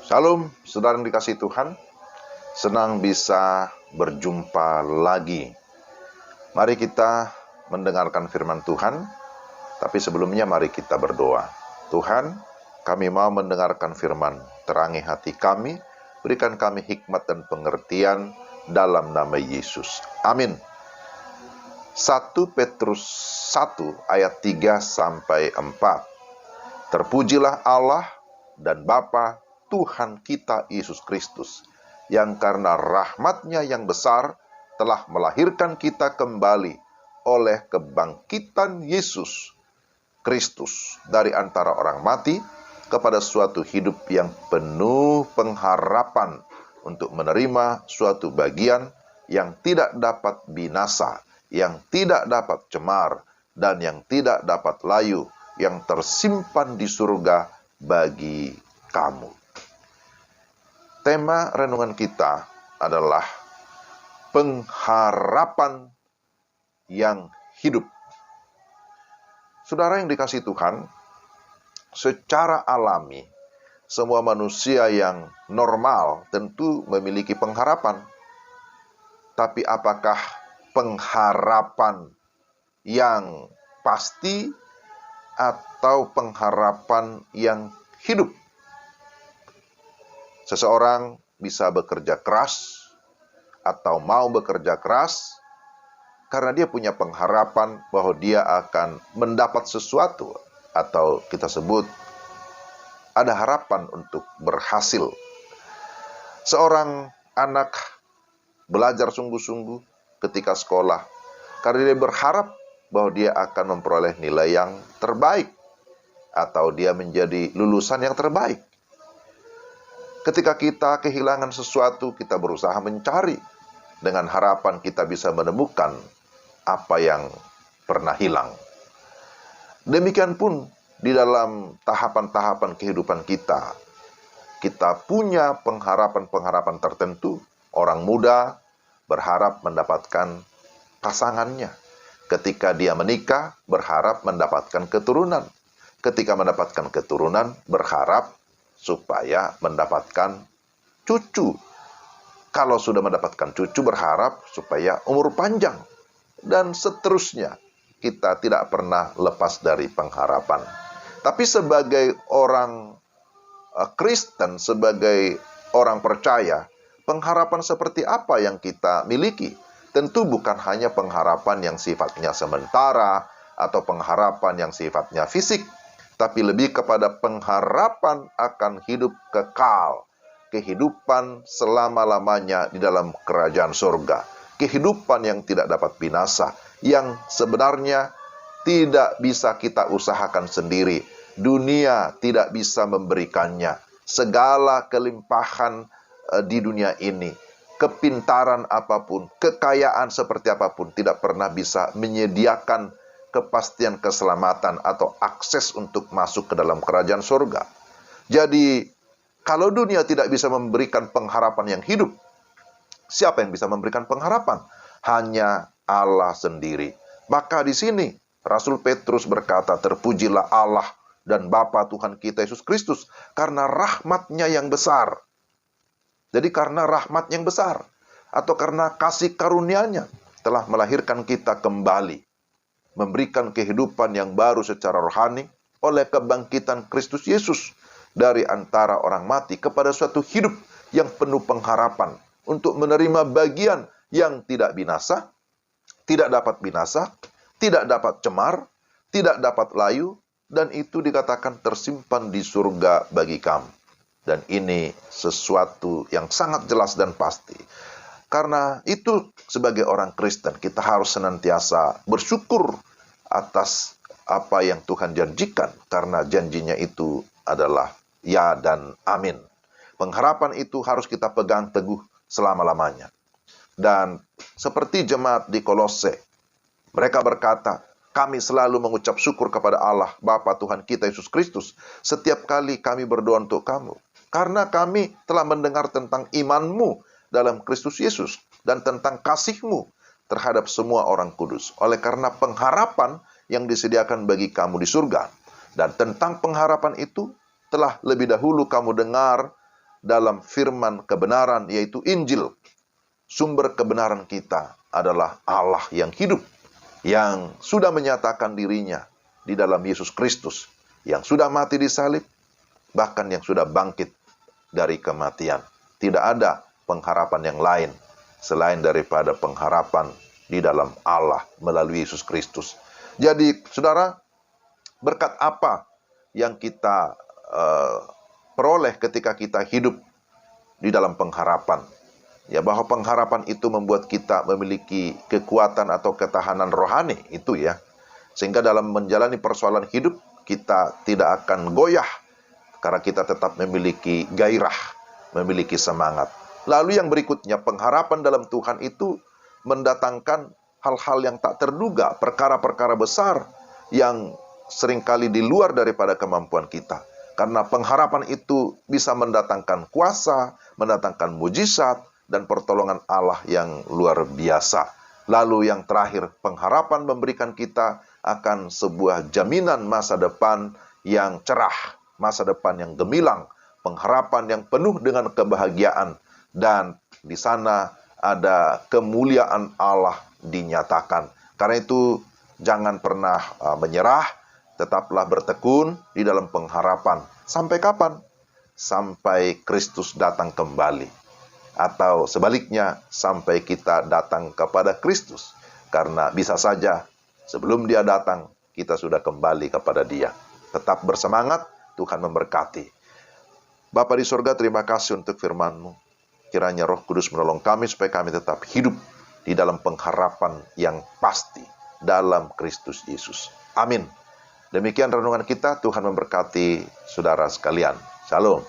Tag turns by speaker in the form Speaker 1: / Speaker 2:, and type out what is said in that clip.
Speaker 1: Shalom, saudara yang dikasihi Tuhan. Senang bisa berjumpa lagi. Mari kita mendengarkan firman Tuhan. Tapi sebelumnya mari kita berdoa. Tuhan, kami mau mendengarkan firman. Terangi hati kami, berikan kami hikmat dan pengertian dalam nama Yesus. Amin. 1 Petrus 1 ayat 3-4. Terpujilah Allah dan Bapa Tuhan kita Yesus Kristus, yang karena rahmat-Nya yang besar telah melahirkan kita kembali oleh kebangkitan Yesus Kristus dari antara orang mati kepada suatu hidup yang penuh pengharapan untuk menerima suatu bagian yang tidak dapat binasa, yang tidak dapat cemar, dan yang tidak dapat layu, yang tersimpan di surga bagi kamu. Tema renungan kita adalah pengharapan yang hidup. Saudara yang dikasihi Tuhan, secara alami, semua manusia yang normal tentu memiliki pengharapan. Tapi apakah pengharapan yang pasti atau pengharapan yang hidup? Seseorang bisa bekerja keras atau mau bekerja keras karena dia punya pengharapan bahwa dia akan mendapat sesuatu, atau kita sebut ada harapan untuk berhasil. Seorang anak belajar sungguh-sungguh ketika sekolah karena dia berharap bahwa dia akan memperoleh nilai yang terbaik atau dia menjadi lulusan yang terbaik. Ketika kita kehilangan sesuatu, kita berusaha mencari dengan harapan kita bisa menemukan apa yang pernah hilang. Demikian pun di dalam tahapan-tahapan kehidupan kita, kita punya pengharapan-pengharapan tertentu. Orang muda berharap mendapatkan pasangannya. Ketika dia menikah, berharap mendapatkan keturunan. Ketika mendapatkan keturunan, berharap supaya mendapatkan cucu. Kalau sudah mendapatkan cucu, berharap supaya umur panjang. Dan seterusnya, kita tidak pernah lepas dari pengharapan. Tapi sebagai orang Kristen, sebagai orang percaya, pengharapan seperti apa yang kita miliki? Tentu bukan hanya pengharapan yang sifatnya sementara atau pengharapan yang sifatnya fisik, tapi lebih kepada pengharapan akan hidup kekal, kehidupan selama-lamanya di dalam kerajaan surga, kehidupan yang tidak dapat binasa, yang sebenarnya tidak bisa kita usahakan sendiri. Dunia tidak bisa memberikannya. Segala kelimpahan di dunia ini, kepintaran apapun, kekayaan seperti apapun, tidak pernah bisa menyediakan kepastian keselamatan atau akses untuk masuk ke dalam kerajaan surga. Jadi, kalau dunia tidak bisa memberikan pengharapan yang hidup, siapa yang bisa memberikan pengharapan? Hanya Allah sendiri. Maka di sini Rasul Petrus berkata, terpujilah Allah dan Bapa Tuhan kita Yesus Kristus karena rahmat-Nya yang besar. Jadi karena rahmat yang besar atau karena kasih karunia-Nya telah melahirkan kita kembali, memberikan kehidupan yang baru secara rohani oleh kebangkitan Kristus Yesus dari antara orang mati kepada suatu hidup yang penuh pengharapan untuk menerima bagian yang tidak binasa, tidak dapat binasa, tidak dapat cemar, tidak dapat layu, dan itu dikatakan tersimpan di surga bagi kamu. Dan ini sesuatu yang sangat jelas dan pasti. Karena itu sebagai orang Kristen kita harus senantiasa bersyukur atas apa yang Tuhan janjikan. Karena janjinya itu adalah ya dan amin. Pengharapan itu harus kita pegang teguh selama-lamanya. Dan seperti jemaat di Kolose, mereka berkata, kami selalu mengucap syukur kepada Allah, Bapa Tuhan kita Yesus Kristus, setiap kali kami berdoa untuk kamu. Karena kami telah mendengar tentang imanmu dalam Kristus Yesus dan tentang kasih-Mu terhadap semua orang kudus, oleh karena pengharapan yang disediakan bagi kamu di surga. Dan tentang pengharapan itu telah lebih dahulu kamu dengar dalam firman kebenaran, yaitu Injil. Sumber kebenaran kita adalah Allah yang hidup, yang sudah menyatakan dirinya di dalam Yesus Kristus, yang sudah mati di salib, bahkan yang sudah bangkit dari kematian. Tidak ada pengharapan yang lain selain daripada pengharapan di dalam Allah melalui Yesus Kristus. Jadi, saudara, berkat apa yang kita peroleh ketika kita hidup di dalam pengharapan? Ya, bahwa pengharapan itu membuat kita memiliki kekuatan atau ketahanan rohani, itu ya. Sehingga dalam menjalani persoalan hidup, kita tidak akan goyah, karena kita tetap memiliki gairah, memiliki semangat. Lalu yang berikutnya, pengharapan dalam Tuhan itu mendatangkan hal-hal yang tak terduga, perkara-perkara besar yang seringkali di luar daripada kemampuan kita. Karena pengharapan itu bisa mendatangkan kuasa, mendatangkan mujizat, dan pertolongan Allah yang luar biasa. Lalu yang terakhir, pengharapan memberikan kita akan sebuah jaminan masa depan yang cerah, masa depan yang gemilang, pengharapan yang penuh dengan kebahagiaan, dan di sana ada kemuliaan Allah dinyatakan. Karena itu jangan pernah menyerah, tetaplah bertekun di dalam pengharapan. Sampai kapan? Sampai Kristus datang kembali. Atau sebaliknya, sampai kita datang kepada Kristus. Karena bisa saja sebelum dia datang, kita sudah kembali kepada dia. Tetap bersemangat, Tuhan memberkati. Bapa di surga, terima kasih untuk firman-Mu. Kiranya Roh Kudus menolong kami supaya kami tetap hidup di dalam pengharapan yang pasti dalam Kristus Yesus. Amin. Demikian renungan kita. Tuhan memberkati saudara sekalian. Shalom.